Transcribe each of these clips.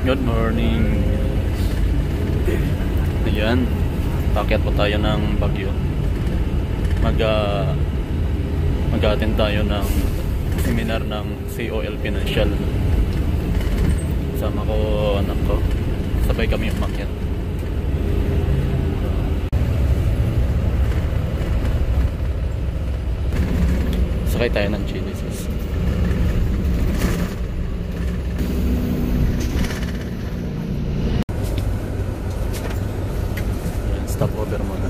Good morning. Ayan, pakyat po tayo ng Baguio. Mag-attend tayo ng seminar ng COL Financial. Sama ko anak ko. Sabay kami umakyat. Sakay tayo ng Genesis. Stop over muna.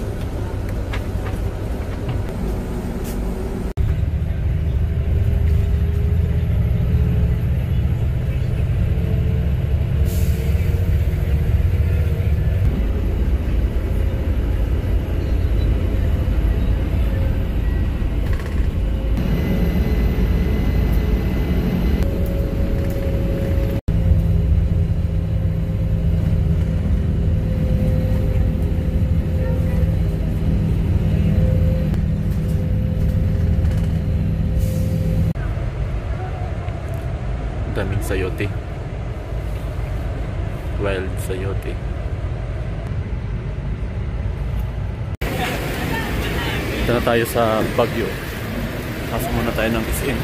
Daming sayote. Wild sayote. Dito na tayo sa Baguio. Pasok muna tayo ng SM.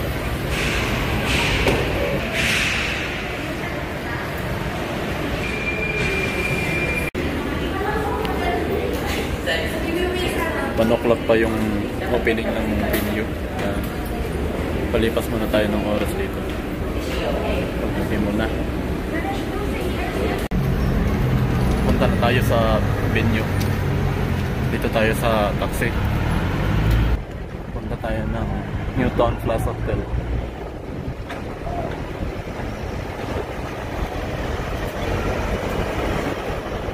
Panoklap pa yung opening ng venue. Palipas muna tayo ng oras dito. Pagdating muna. Punta na tayo sa venue. Dito tayo sa taxi. Punta tayo ng Newtown Plaza Hotel.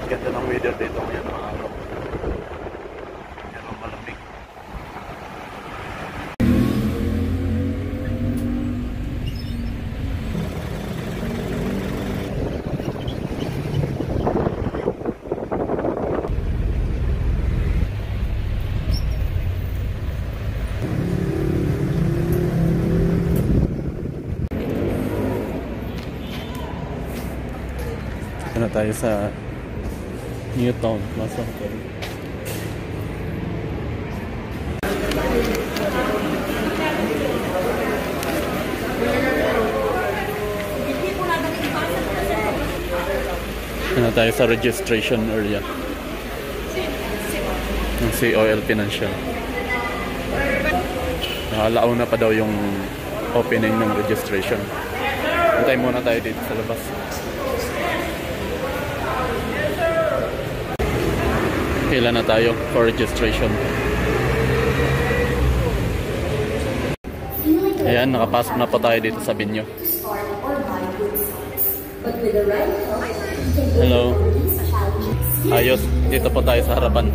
Ganda ng weather dito ngayon mga araw. Yan ang malamig. Na tayo sa Newtown Plaza Hotel. Na tayo sa registration area ng COL Financial. Nakalauna pa daw yung opening ng registration. Antay muna tayo dito sa labas. Kailan na tayo for registration. Ayan, nakapasok na po tayo dito sa venue. Hello. Ayos, dito po tayo sa harapan.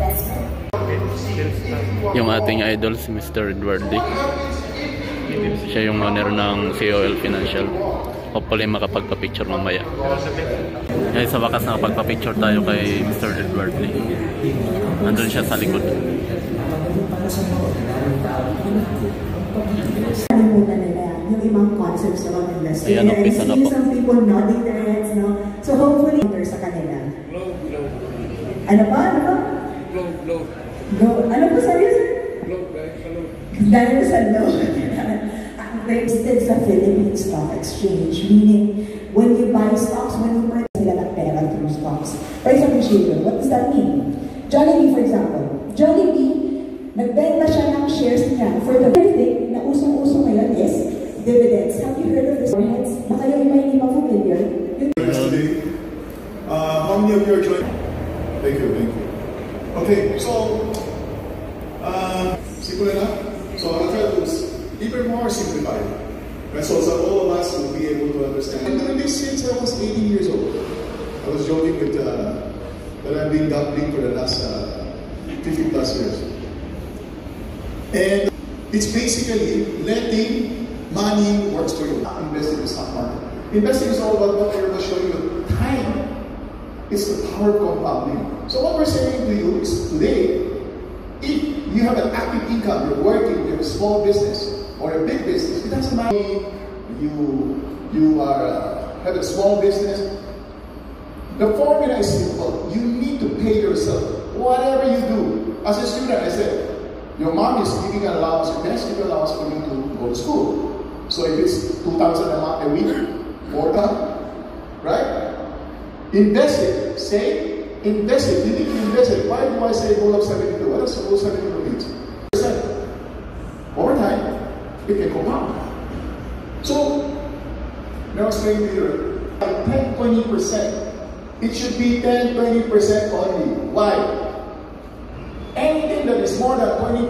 Yung ating idol, si Mr. Edward Lee. Siya yung owner ng COL Financial. Hopefully makapagpa-picture mamaya. Ngayon sa wakas nakapagpa-picture tayo kay Mr. Edward Lee. Nandun siya sa likod. Nalimutan nila yung ibang concepts ng industry. Ayan, okay, and see some people nodding their heads, no? So hopefully, sa kanila. Ano ba? Ano ba? Glow. Ano po sa'yo, sir? Glow. Dahil sa glow. Registered sa Philippine Stock Exchange, meaning when you buy stocks, when you purchase sila ng pera through stocks. Price appreciation, what does that mean? Jollibee, for example. Jollibee, nagbenta siya ng shares niya for the thing na usong-usong ngayon is dividends. Have you heard of this? Baka yung iba hindi pa familiar. Yesterday, how many of you are joining? Thank you. Okay, so, simple enough. So I'll try to even more simplified. Right? So all of us will be able to understand. I'm doing this since I was 18 years old. I was joking with that I've been gambling for the last 50 plus years. And it's basically letting money work for you. Not investing in the stock market. Investing is all about what I was showing you. Time is the power of compounding. So what we're saying to you is today, if you have an active income, you're working, you have a small business or a big business, it doesn't matter. You have a small business, The formula is simple. You need to pay yourself. Whatever you do. As a student, I said, your mom is giving an allowance, your parents giving an allowance for you to go to school. So if it's 2,000 a week, 4,000, right? Invest it. Say, invest it. You need to invest it. Why do I say goal of 72? What does goal of 72 mean? Over time, it can compound. So, now explain to you, 10-20%. It should be 10-20% only. Why? Anything that is more than 20%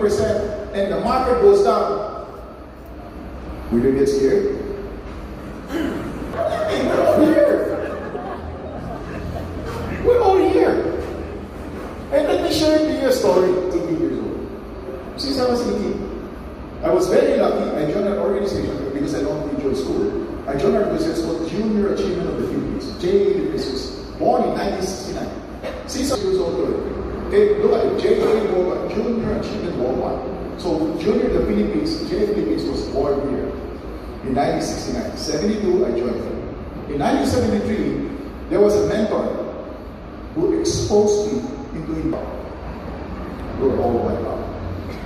and the market goes down, will you get scared? We're all here. We're all here. And let me share with you a story. 18 years old. Since I was 18, I was very lucky. I joined an organization because I don't enjoy school. I joined an organization called Junior Achievement of the Philippines, JAA Philippines, born in 1969. 6 years old. Okay, look at it, JAA Worldwide, Junior Achievement Worldwide. So Junior the Philippines, JAA Philippines was born here in 1969. 72, I joined them. In 1973, there was a mentor who exposed me into Inbound. We were all wiped out.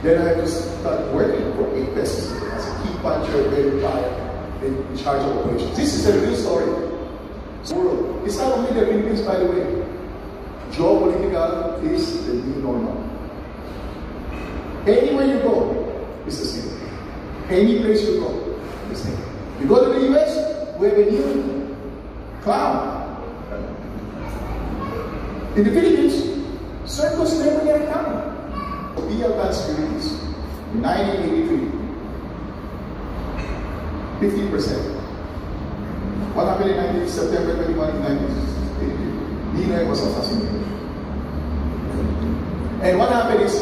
Then I had to start working for 8 pesos as a key puncher, verifier, in charge of operations. This is a real story. So, it's not only the Philippines, by the way. Geopolitical is the new normal. Anywhere you go, it's the same. Any place you go, the same. You go to the US, we have a new clown. In the Philippines, circus never get a clown. The advanced securities in 1983, 50%. What happened in September 21, 1983? Ninoy was assassinated. And what happened is,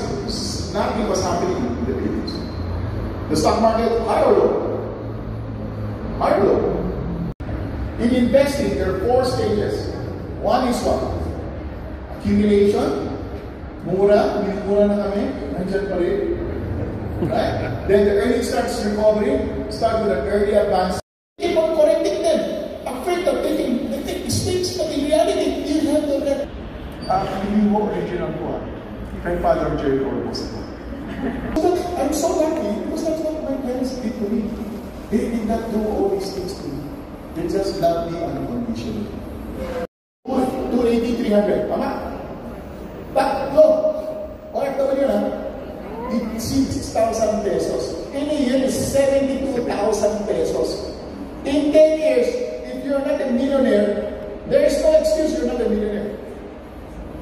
nothing was happening in the Philippines. The stock market, high or low? High or low? In investing, there are 4 stages. One is what? Accumulation. Mura na kami. Nandiyan pa rin. Right? Then the earnings starts recovering. Start with an early advance. Keep on correcting them. Afraid of taking mistakes, but in reality, you have to let. Hindi mo original ko kay Father Jerry Orbos. I'm so lucky because that's what my parents did to me. They did not do all these things to me. They just loved me unconditionally. 280, 300. Tama? Tatlo. OFW na. It's 6,000 pesos. In a year, is 72,000 pesos. In 10 years, if you're not a millionaire, there is no excuse you're not a millionaire.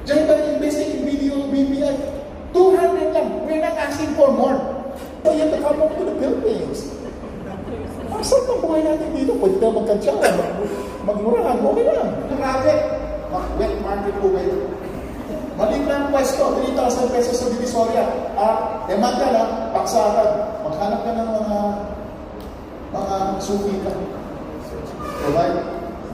Just by investing in video, BPI, 200 lang. We're not asking for more. So you have to come up to the Philippines. Saan ang buhay natin dito? Pwede tayo magkansyawan. Magmurahan, okay lang. Grabe. Wet market po kayo. Maliit lang pwesto, 3,000 pesos sa Divisoria. Demand ka lang, paksakan. Maghanap ka ng mga suki ka. Provide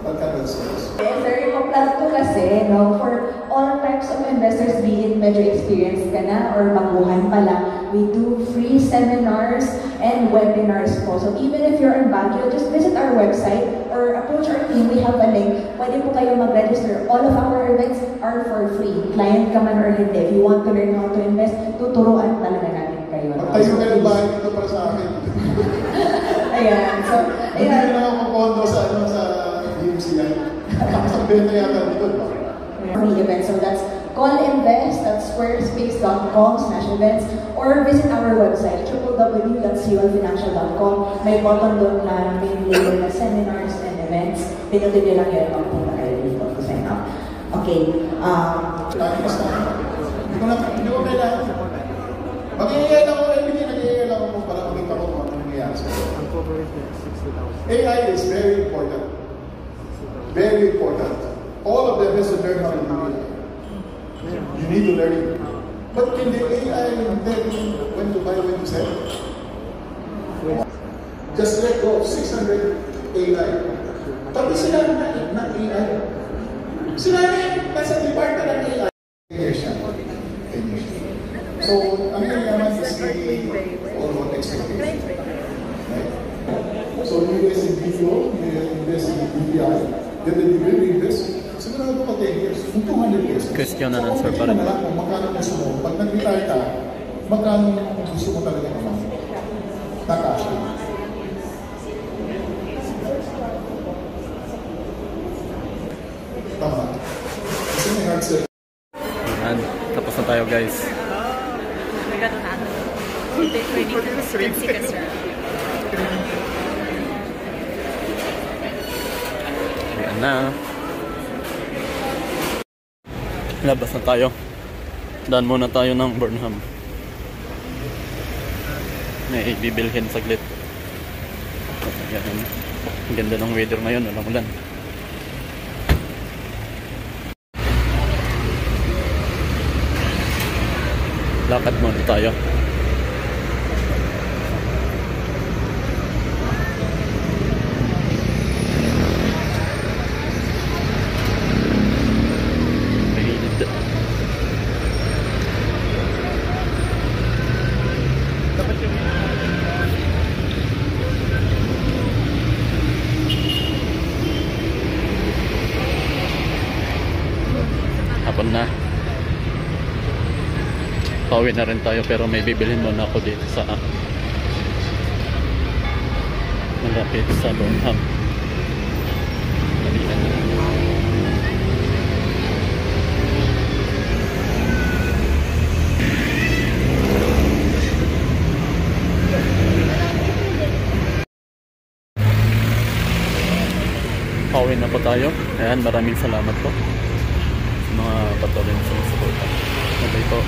pagkanal service. Very plus 2 kasi, no, for all types of investors, be it medyo experienced ka na or baguhan pa lang, we do free seminars and webinars po. So even if you're in Baguio, just visit our website or approach our team. We have a link. Pwede po kayo mag-register. All of our events are for free. Client ka man or hindi. If you want to learn how to invest, tuturuan talaga natin kayo. Magtayo ka ng bahay dito para sa akin. Ayan. So, hindi na lang ako pondo sa DMCI. Sa benta yata dito. Free event. So that's callinvest, that's squarespace.com/events, or visit our website, www.colfinancial.com. May button doon na may label na seminars and events. Pinutin nyo lang yun kung punta kayo dito to sign up. Okay. Hindi ko kailangan. Mag-i-AI lang ako everything. Nag-i-AI lang ako para makita ko kung ano nangyayari sa AI is very important. Very important. All of them has to learn how to do it. You need to learn it. But can the AI tell you when to buy, when to sell? Just let go of 600 AI. Tapi sila na AI. Sila nasa department ng AI. 10 years siya. 10 years. So, ang yaman is really all about expectation. Right? So, you invest in video, you invest in BPI, then you will invest sigurado ka 10 years, kung 200 pesos. Question and so, answer pa rin. na lang kung magkano gusto mo. Pag nag-retire ka, magkano gusto mo talaga naman? Na-cash in. Tama. Kasi may hard sell. Ayan, tapos na tayo guys. Regalo natin. Ready to expensive ka, sir. Ayan na. Labas na tayo. Daan muna tayo ng Burnham. May bibilhin saglit. Ayan. Ang ganda ng weather ngayon, walang ulan. Lakad muna tayo. Mainit. Hapon na. Pauwi na rin tayo pero may bibilhin muna ako dito sa malapit sa Burnham. Pauwi na po tayo. Ayan, maraming salamat po sa mga patuloy na sumusuporta. Okay po.